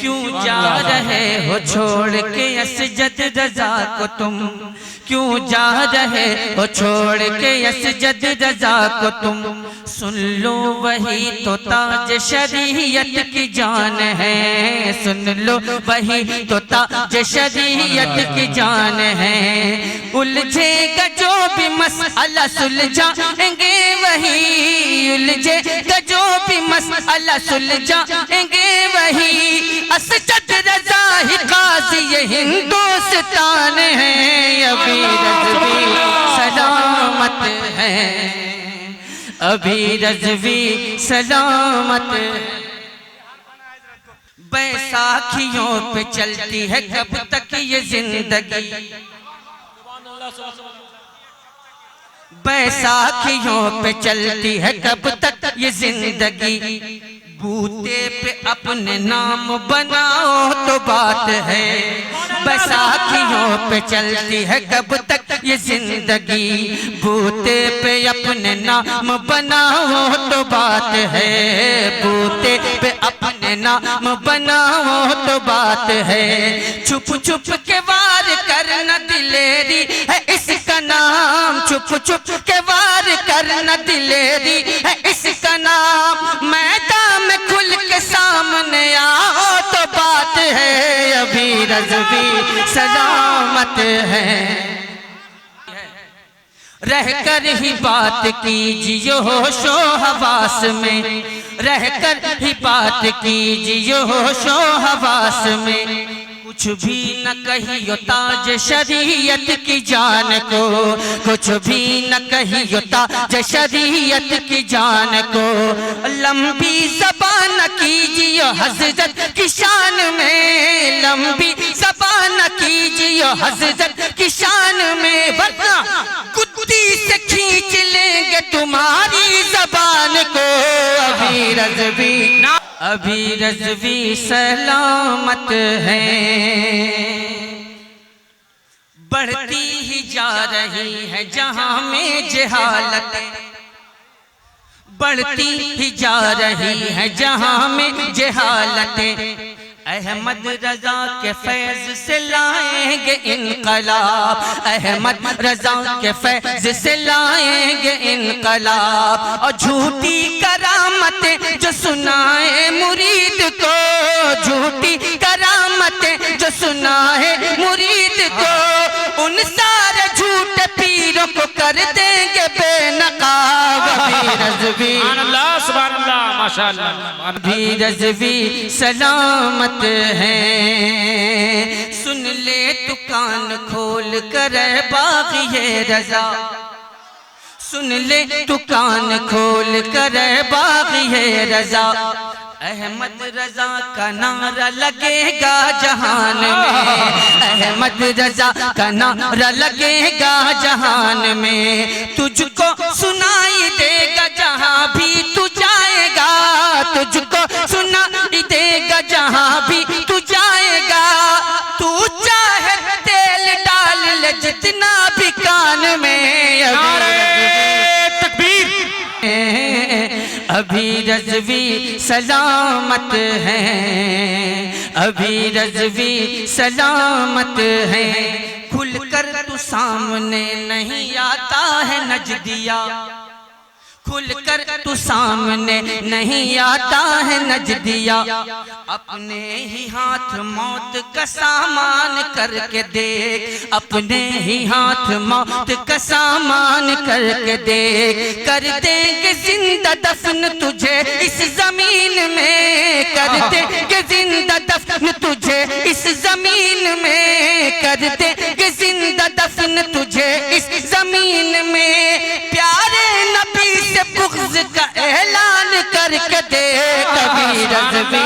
کیوں جا رہے ہو چھوڑ کے اسجد رضا کو تم؟ کیوں جا رہے ہو چھوڑ کے اسجد رضا کو تم؟ سن لو وہی تو تاج شریعت کی جان ہے، سن لو وہی تو تاج شریعت کی جان ہے۔ الجھے گا جو بھی مسئلہ سلجھائیں گے وہی، الجھے گا جو بھی مسئلہ سلجھائیں گے وہی۔ اسجد رضا ہی قاضی ہندوستان ہے، ابھی رضوی سلامت ہے، ابھی رضوی سلامت۔ بیساکھیوں پہ چلتی ہے کب تک یہ زندگی، بیساکھیوں پہ چلتی ہے کب تک یہ زندگی۔ بوتے پہ اپنے نام بناؤ تو بات ہے، بیساکھیوں پہ چلتی ہے کب تک یہ زندگی۔ بوتے پہ اپنے نام بناؤ تو بات ہے، بوتے پہ اپنے نام بناؤ تو بات ہے۔ چھپ چھپ کے وار کرنا دلیری ہے اس کا نام، چھپ چھپ کے وار کرنا دلیری ہے اس کا نام۔ میدان میں کھل کے سامنے آؤ تو بات ہے، ابھی رضوی سلامت ہے۔ رہ کر ہی بات کیجیے ہوش و حواس میں، رہ کر ہی بات کیجیے ہوش و حواس میں۔ کچھ بھی نہ کہیو تاج شریعت کی جان کو، کچھ بھی نہ کہیو تاج شریعت کی جان کو۔ لمبی زبان نہ کیجیے حضرت کی شان میں، لمبی زبان نہ کیجیے حضرت کی شان میں، ورنہ کتی سے کھینچ لیں گے تمہاری زبان کو۔ ابھی رضوی ابھی رضوی سلامت ہے، بڑھتی ہی جا رہی ہے جہاں میں جہالت، بڑھتی ہی جا رہی ہے جہاں میں جہالت۔ احمد رضا کے فیض سے لائیں گے انقلاب، احمد رضا کے فیض سے لائیں گے انقلاب۔ اور جھوٹی کرامتیں جو سنائے مرید کو، جھوٹی کرامتیں جو سنائے مرید کو، ان سارے جھوٹے پیروں کو کر دیں گے بے نقاب۔ ابھی رضوی سبحان اللہ ماشاءاللہ، ابھی رضوی سلامت ہے۔ سن لے تو کان کھول کر اے باغی رضا، سن لے تو کان کھول کر اے باغی رضا۔ احمد رضا کا نعرہ لگے گا جہان میں، احمد رضا کا نعرہ لگے گا جہان میں۔ تجھ کو سنائی دے گا جہاں بھی تو جائے گا، تجھ کو سنائی دے گا جہاں بھی تو جائے گا۔ تو چاہے تیل ڈال لے جتنا بھی کان میں، ابھی رضوی سلامت ہے، ابھی رضوی سلامت ہے۔ کھل کر تو سامنے نہیں آتا ہے نجدیہ، کھل کر تو سامنے نہیں آتا ہے نجدیہ۔ اپنے ہی ہاتھ موت کا سامان کر کے دیکھ، اپنے ہی ہاتھ موت کا سامان کر کے دیکھ۔ کر دیں گے زندہ دفن تجھے اس زمین میں، کر دیں گے زندہ دفن تجھے اس زمین میں، کر دیں گے زندہ دفن تجھے اس زمین میں۔ پیارے نبی سے بغض کا اعلان کر کے دیکھ، ابھی رضوی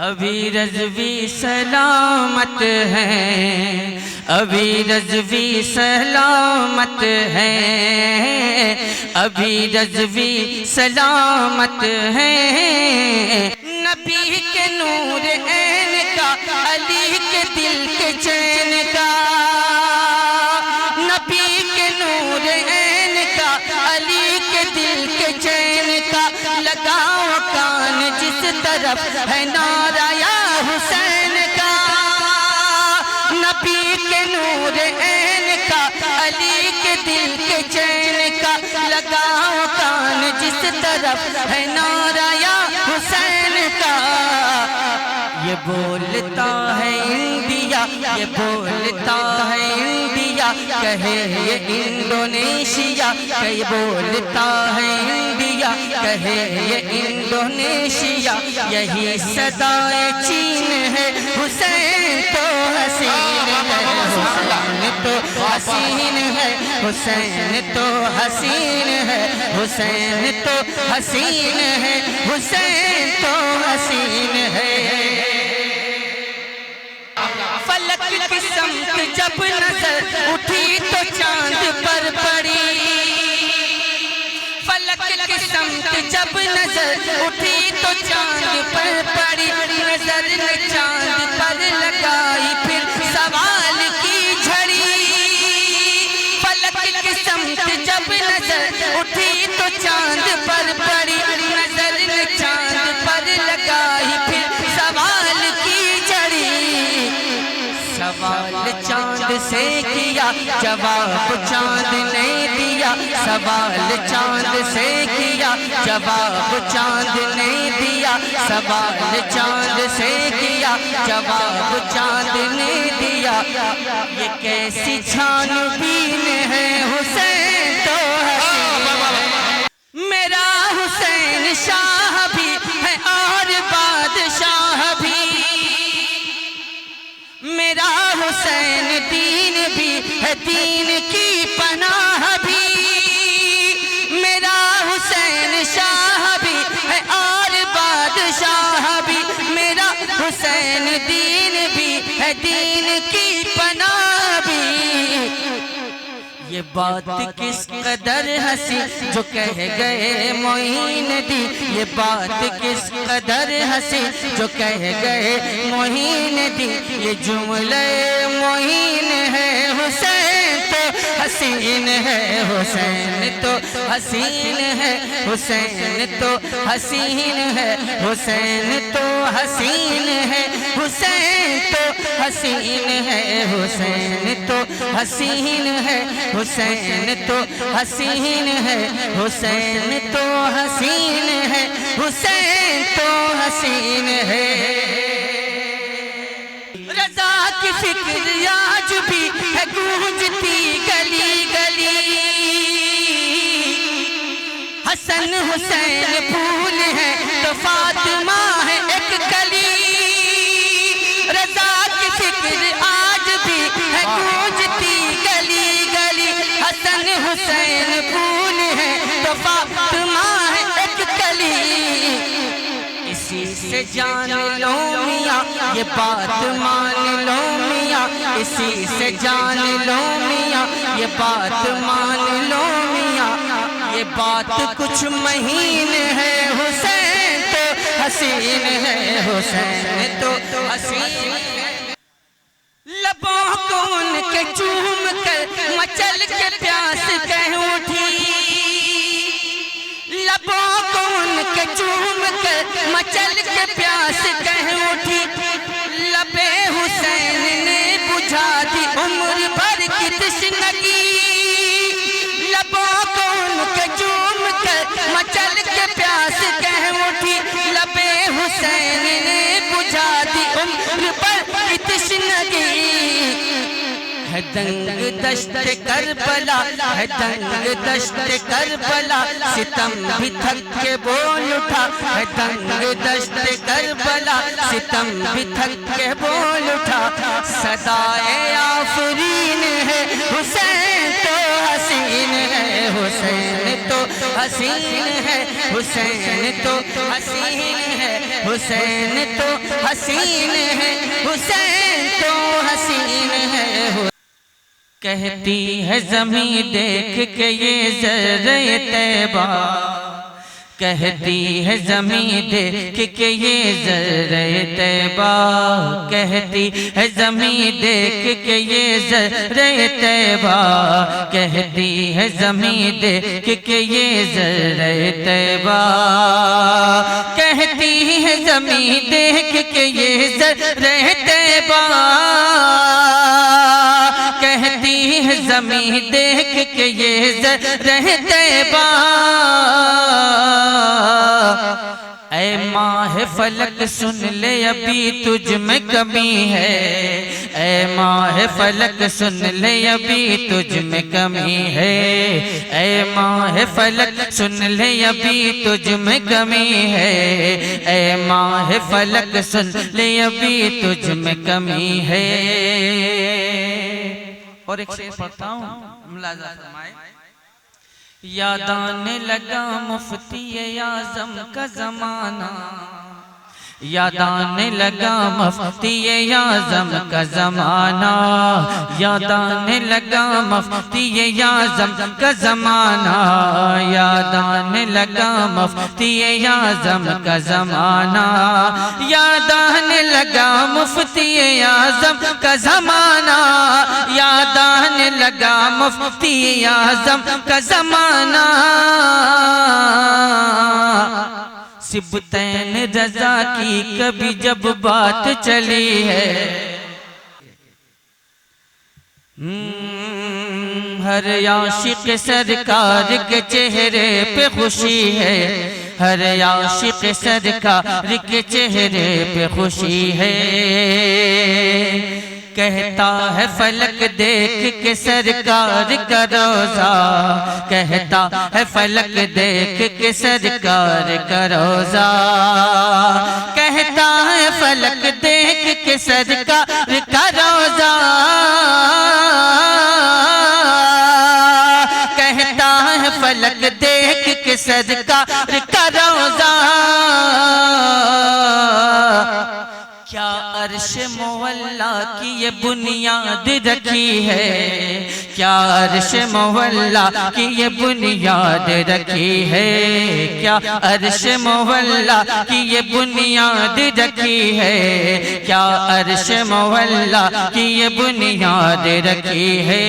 ابھی رضوی سلامت ہے، ابھی رضوی سلامت ہے، ابھی رضوی سلامت ہے۔ نبی کے نور عین کا، علی کے دل کے چین کا، نبی کے نور عین کا، علی کے دل کے چین کا۔ لگاؤ کان جس طرف ہے نعرہ یا طرف ہے نعرہ یا حسین کا، یہ بولتا ہے انڈیا، یہ بولتا ہے انڈیا، کہے یہ انڈونیشیا، کہ بولتا ہے انڈیا، کہے یہ انڈونیشیا، یہی صدائے چین ہے، حسین تو حسین ہے، حسین تو حسین ہے، حسین تو حسین ہے، حسین تو حسین ہے، حسین تو حسین ہے۔ فلک کی سمت جب نظر اٹھی تو چاند پر پڑی، فلک کی سمت جب نظر اٹھی تو چاند پر پڑی، نظر نے چاند پر لگائی پھر سوال کی جھڑی، فلک کی سمت جب نظر اٹھی تو چاند پر پڑی، نظر نے چاند پر لگائی پھر سوال کی جھڑی، سوال چاند سے کیا جواب چاند نے دیا، سوال چاند سے کیا جواب چاند نے دیا، سوال چاند سے کیا جواب چاند نے دیا، یہ کیسی چھان بین ہے، حسین تو حسین، میرا حسین شاہ بھی ہے اور بادشاہ بھی، میرا حسین دین بھی ہے، دین کی پناہ بھی، میرا حسین شاہ بھی ہے اور بادشاہ بھی، میرا حسین دین بھی ہے، دین کی پناہ بھی، یہ بات کس قدر ہنسی جو کہہ گئے معین الدین، یہ بات کس قدر ہنسی جو کہہ گئے معین الدین، یہ جملہ معین ہے، حسین تو حسین ہے، حسین تو حسین ہے، حسین تو حسین ہے، حسین تو حسین ہے، حسین تو حسین ہے، حسین تو حسین ہے، حسین تو حسین ہے، حسین تو حسین ہے، حسین تو حسین ہے۔ رضا کی فکر آج بھی ہے گونجتی گلی گلی، حسن حسین پھول ہے تو فاطمہ ہے ایک کلی، رضا کی فکر آج بھی ہے گونجتی گلی گلی، حسن حسین پھول ہے تو فاطمہ ہے ایک کلی، اسی سے جان لو میاں یہ بات مان لو میاں، اسی سے جان لو میاں یہ بات مان لو میاں، یہ بات کچھ مہین ہے، حسین تو حسین ہے، حسین تو حسین ہے، لبوں کو ان کے چوم کر مچل کے پیاس کہہ اٹھی، لبوں کو ان کے چوم کر مچل کے پیاس کہہ اٹھی، لبے حسین نے بجھا دی عمر بھر کی تشنگی، لبوں کو ان کے چوم کر مچل کے پیاس کہہ اٹھی، لبے حسین نے بجھا دی عمر بھر کی تشنگی، ہے دنگ دشت کربلا، ہے دنگ دشت کربلا، ستم بھی تھک کے بول اٹھا، ہے دنگ دشت کربلا، ستم بھی تھک کے بول اٹھا، صدائے آفرین ہے، حسین تو حسین ہے، حسین تو حسین ہے، حسین تو حسین ہے، حسین تو حسین ہے، حسین تو حسین ہے۔ کہتی ہے زمین دیکھ کے یہ زرعِ طیبہ، کہتی ہے زمین دیکھ کے یہ زرعِ طیبہ، کہتی ہے زمین دیکھ کے یہ زرعِ طیبہ، کہتی ہے زمین دیکھ کے یہ زرعِ طیبہ، کہتی ہے زمین دیکھ کے یہ زرعِ طیبہ، کہتی ہے زمین دیکھ کے یہ زرعِ طیبہ، اے ماہ فلک سن لے ابھی تجھ میں کمی ہے، اے ماہ فلک سن لے ابھی تجھ میں کمی ہے، اے ماہ فلک سن لے ابھی تجھ میں کمی ہے، اے ماہ فلک سن لے ابھی تجھ میں کمی ہے۔ اور ایک شعر پڑھتا ہوں، ملاحظہ فرمائے۔ یاد آنے لگا مفتی اعظم کا زمانہ، یاد آنے لگا مفتی اعظم کا زمانہ، یاد آنے لگا مفتی اعظم کا زمانہ، یاد آنے لگا مفتی اعظم کا زمانہ، یاد آنے لگا مفتی اعظم کا زمانہ، یاد آنے لگا مفتی اعظم کا زمانہ۔ سبطین رضا کی کبھی جب بات چلی ہے، ہر عاشق سرکار کے چہرے پہ خوشی ہے، ہر عاشق سرکار کے چہرے پہ خوشی ہے، کہتا ہے فلک دیکھ کے سرکار کا روزہ، کہتا ہے فلک دیکھ کے سرکار کا روزہ، کہتا ہے فلک دیکھ کے سرکار کا روزہ، کہتا ہے فلک دیکھ کے سرکار کا روزہ۔ کیا عرش مولا کی یہ بنیاد رکھی ہے، کیا عرش مولا کی یہ بنیاد رکھی ہے، کیا عرش مولا کی یہ بنیاد رکھی ہے، کیا عرش مولا کی یہ بنیاد رکھی ہے،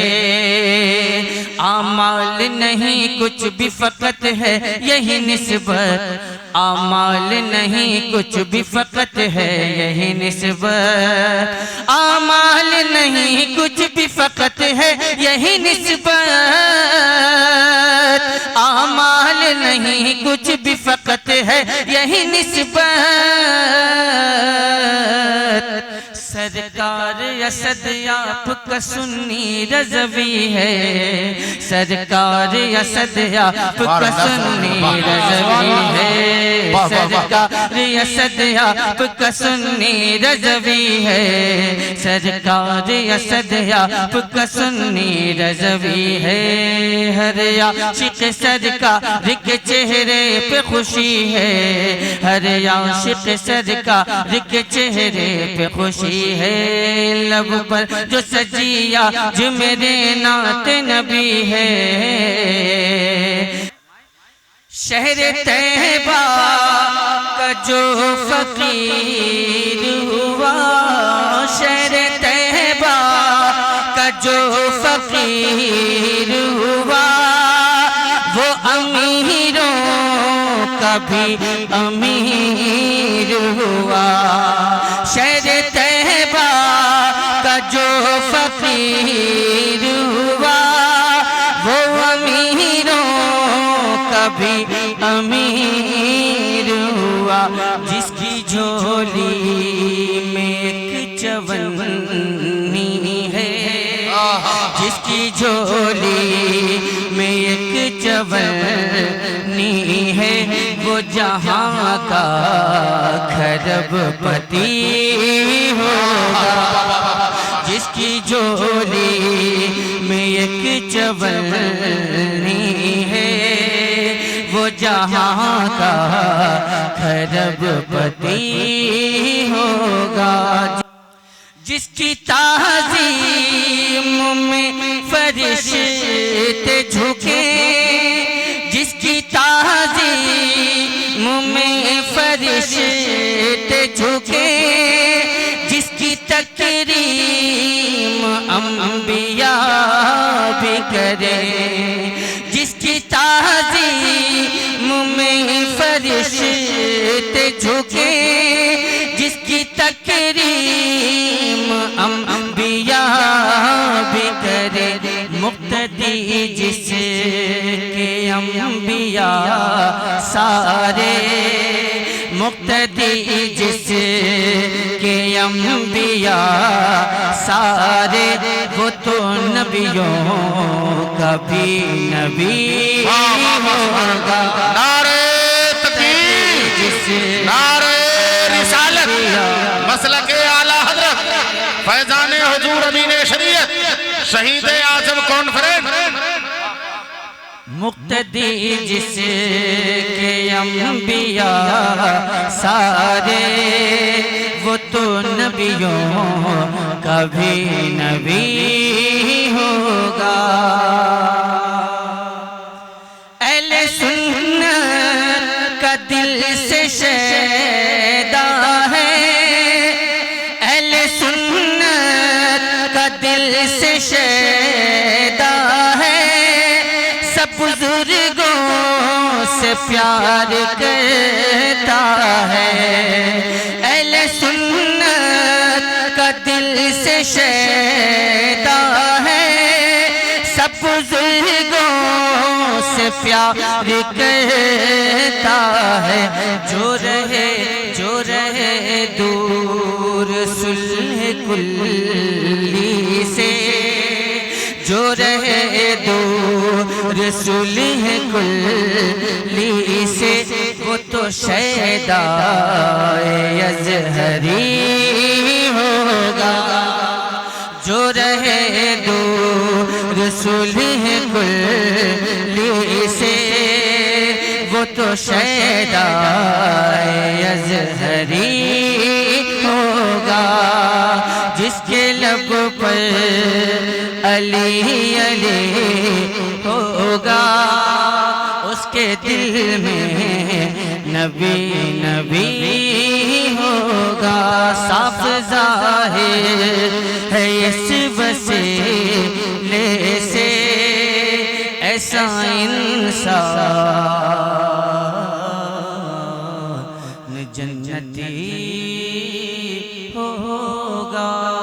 اعمال نہیں کچھ بھی فقط ہے یہی نسبت، اعمال نہیں کچھ بھی فقط ہے یہی نسبت، اعمال نہیں کچھ بھی فقط ہے یہی نسبت، اعمال نہیں کچھ بھی فقط ہے یہی نسبت۔ سرکار اسد آپ کا سنی رضوی ہے، سرکار اسد آپ کا سنی رضوی ہے، سرکار اسد آپ کا سنی رضوی ہے، سرکار اسد آپ کا سنی رضوی ہے، ہر عاشق سرکار کے چہرے پہ خوشی ہے، ہر عاشق سرکار کے چہرے پہ خوشی ہے، لب پر جو سجیا جو میرے نعت نبی ہے، شہر طیبہ کا جو فقیر ہوا، شہر طیبہ کا جو فقیر ہوا، وہ امیروں کا بھی امیر ہوا، شہر طیبہ کا جو فقیر ہوا، وہ امیروں کا بھی امیر ہوا، جس کی جھولی میں ایک چونی ہے، جس کی جھولی میں ایک چونی ہے، وہ جہاں کا کھرب پتی ہوگا، جس کی جھولی میں ایک چونی ہے، وہ جہاں کا کھرب پتی ہوگا، جس کی تعظیم میں فرشتے جھکے، جس کی تعظیم میں فرشتے جھکے، جس کی تکریم انبیاء بھی کرے، جس کی تعظیم میں فرشتے جھکے، جس کی تکریم انبیاء بھی کرے، مقتدی جس کے انبیاء سارے، مقتدی جس کے انبیاء سارے، وہ تو نبیوں کا بھی نبی ہوگا۔ نعرہ تکبیر، نعرہ رسالت، مسلک اعلیٰ حضرت فیضان حضور امین شریعت شہید اعظم کانفرنس۔ مقتدی جس کے انبیاء سارے، وہ تو نبیوں کا بھی نبی ہوگا۔ اہل سنت کا دل سے شیدا ہے، اہل سنت کا دل سے شیدا ہے، سب بزرگوں سے پیار کرتا ہے۔ اہل سنت کا دل سے شیدا ہے، سب بزرگوں سے پیار کرتا ہے۔ جو رہے دور صلح کلی سے، جو رہے دور صلح کلی سے، وہ تو شیدا ازہری ہوگا۔ جو رہے دور صلح کلی سے، وہ تو شیدا ازہری ہوگا۔ جس کے لب پر علی علی ہوگا، اس کے دل میں نبی نبی ہوگا۔ صاف ظاہر ہے اس وسیلے سے، ایسا انسان جنتی ہوگا۔